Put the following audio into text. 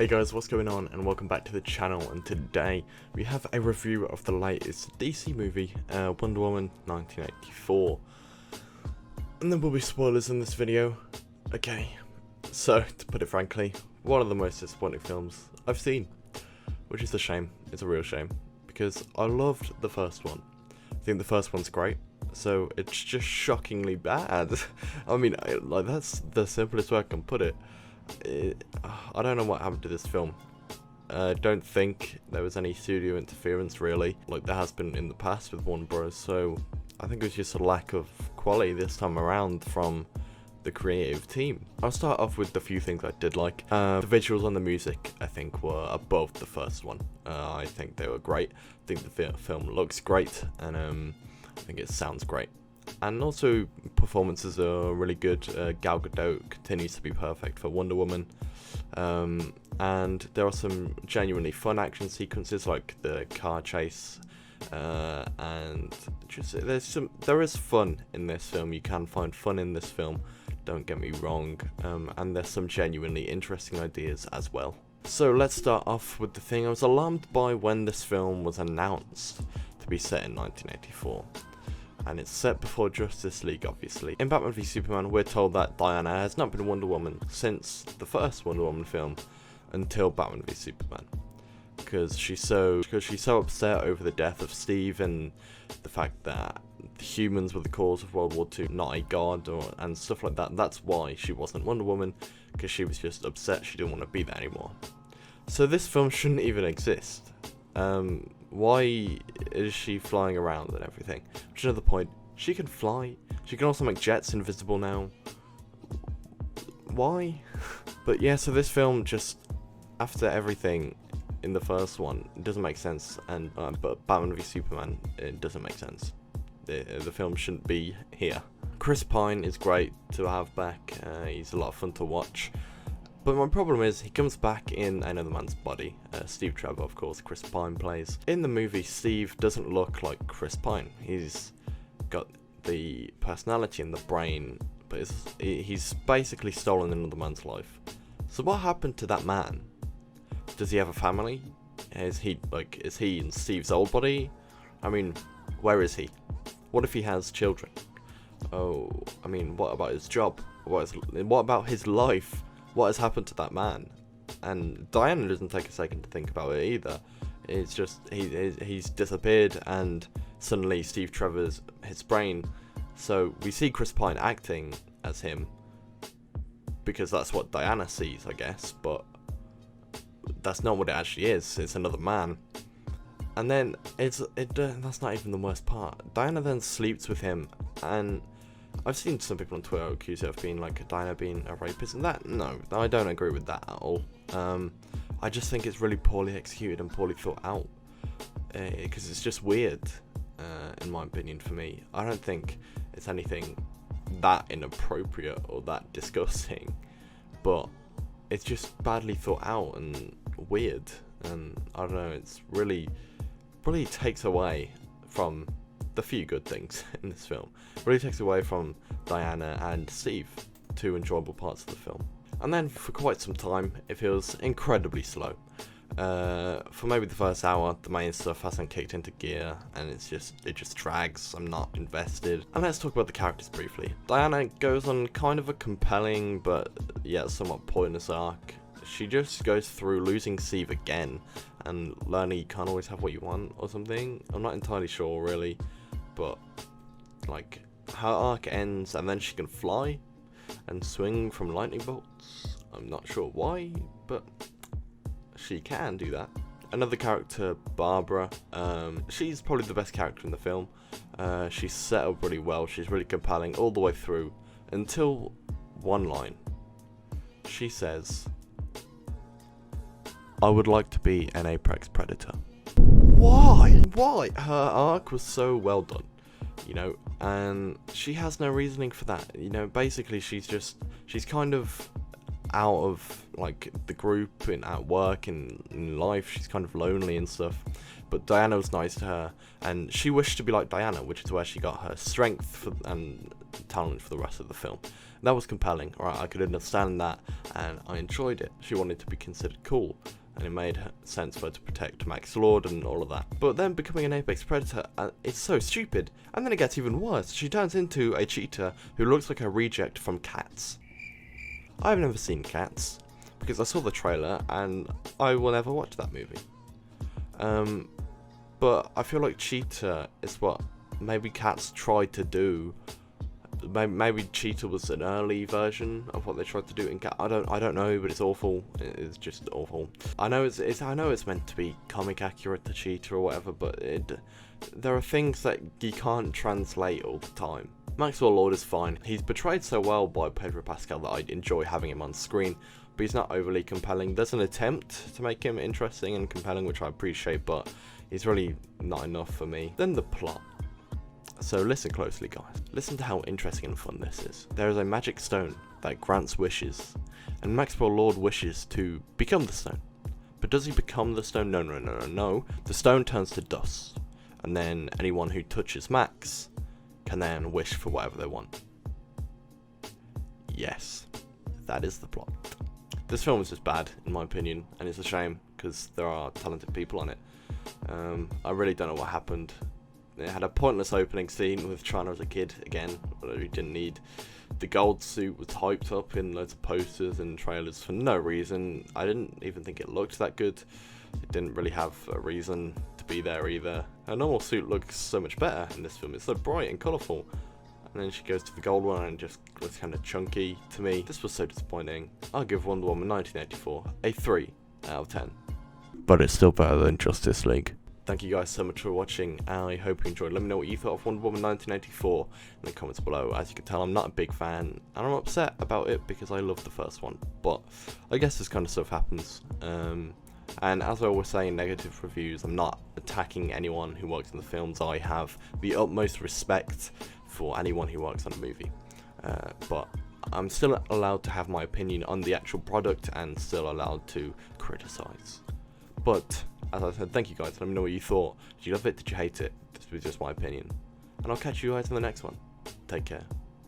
Hey guys, what's going on, and welcome back to the channel. And today we have a review of the latest DC movie, Wonder Woman 1984. And there will be spoilers in this video. Okay, so to put it frankly, one of the most disappointing films I've seen, which is a shame. It's a real shame, because I loved the first one. I think the first one's great, so it's just shockingly bad. I mean, like, that's the simplest way I can put it. I don't know what happened to this film. I don't think there was any studio interference really, like there has been in the past with Warner Bros. So I think it was just a lack of quality this time around from the creative team. I'll start off with the few things I did like. The visuals and the music I think were above the first one. I think they were great. I think the film looks great, and I think it sounds great. And also, performances are really good. Gal Gadot continues to be perfect for Wonder Woman. And there are some genuinely fun action sequences, like the car chase. And just there is fun in this film. You can find fun in this film, don't get me wrong. And there's some genuinely interesting ideas as well. So let's start off with the thing I was alarmed by when this film was announced to be set in 1984. And it's set before Justice League, obviously. In Batman v Superman, we're told that Diana has not been Wonder Woman since the first Wonder Woman film until Batman v Superman, because she's so upset over the death of Steve and the fact that the humans were the cause of World War II, not a god, and stuff like that. That's why she wasn't Wonder Woman, because she was just upset. She didn't want to be there anymore. So this film shouldn't even exist. Why is she flying around and everything? Which is another point. She can fly. She can also make jets invisible now. Why? But yeah, so this film, just after everything in the first one, it doesn't make sense. And but Batman v Superman, it doesn't make sense. The film shouldn't be here. Chris Pine is great to have back. He's a lot of fun to watch. But my problem is, he comes back in another man's body. Steve Trevor, of course, Chris Pine plays. In the movie, Steve doesn't look like Chris Pine. He's got the personality and the brain, but he's basically stolen another man's life. So what happened to that man? Does he have a family? Is he in Steve's old body? I mean, where is he? What if he has children? Oh, I mean, what about his job? What about his life? What has happened to that man? And Diana doesn't take a second to think about it either. It's just he's disappeared, and suddenly Steve Trevor's his brain. So we see Chris Pine acting as him because that's what Diana sees, I guess. But that's not what it actually is. It's another man. And then that's not even the worst part. Diana then sleeps with him, and I've seen some people on Twitter accuse it of being like Diana being a rapist, and no, I don't agree with that at all. I just think it's really poorly executed and poorly thought out, because it's just weird, in my opinion. For me, I don't think it's anything that inappropriate or that disgusting, but it's just badly thought out and weird, and I don't know, it's really takes away from the few good things in this film. Really takes away from Diana and Steve, two enjoyable parts of the film. And then for quite some time, it feels incredibly slow. For maybe the first hour, the main stuff hasn't kicked into gear, and it just drags. I'm not invested. And let's talk about the characters briefly. Diana goes on kind of a compelling, but yet somewhat pointless arc. She just goes through losing Steve again, and learning you can't always have what you want or something. I'm not entirely sure really, but like her arc ends and then she can fly and swing from lightning bolts. I'm not sure why, but she can do that. Another character, Barbara, she's probably the best character in the film. She's set up really well. She's really compelling all the way through until one line. She says, "I would like to be an apex predator." Why? Her arc was so well done, you know, and she has no reasoning for that. You know, basically she's kind of out of like the group at work and in life. She's kind of lonely and stuff, but Diana was nice to her, and she wished to be like Diana, which is where she got her strength and talent for the rest of the film. That was compelling, right? I could understand that, and I enjoyed it. She wanted to be considered cool, and it made sense for her to protect Max Lord and all of that. But then becoming an apex predator, it's so stupid. And then it gets even worse. She turns into a cheetah who looks like a reject from Cats. I've never seen Cats, because I saw the trailer, and I will never watch that movie. But I feel like Cheetah is what maybe Cats tried to do. Maybe Cheetah was an early version of what they tried to do in Cat. I don't know, but it's awful. It's just awful. I know it's meant to be comic accurate to Cheetah or whatever, but there are things that you can't translate all the time. Maxwell Lord is fine. He's portrayed so well by Pedro Pascal that I enjoy having him on screen, but he's not overly compelling. There's an attempt to make him interesting and compelling, which I appreciate, but he's really not enough for me. Then the plot. So listen closely, guys. Listen to how interesting and fun this is. There is a magic stone that grants wishes, and Maxwell Lord wishes to become the stone. But does he become the stone? No. The stone turns to dust, and then anyone who touches Max can then wish for whatever they want. Yes, that is the plot. This film is just bad, in my opinion, and it's a shame, because there are talented people on it. I really don't know what happened. It had a pointless opening scene with China as a kid again, that we didn't need. The gold suit was hyped up in loads of posters and trailers for no reason. I didn't even think it looked that good. It didn't really have a reason to be there either. Her normal suit looks so much better in this film. It's so bright and colourful. And then she goes to the gold one and just looks kind of chunky to me. This was so disappointing. I'll give Wonder Woman 1984 a 3 out of 10. But it's still better than Justice League. Thank you guys so much for watching, and I hope you enjoyed. Let me know what you thought of Wonder Woman 1984 in the comments below. As you can tell, I'm not a big fan, and I'm upset about it because I love the first one. But I guess this kind of stuff happens. And as I always say in negative reviews, I'm not attacking anyone who works in the films. I have the utmost respect for anyone who works on a movie. But I'm still allowed to have my opinion on the actual product and still allowed to criticize. But as I said, thank you guys. Let me know what you thought. Did you love it? Did you hate it? This was just my opinion. And I'll catch you guys in the next one. Take care.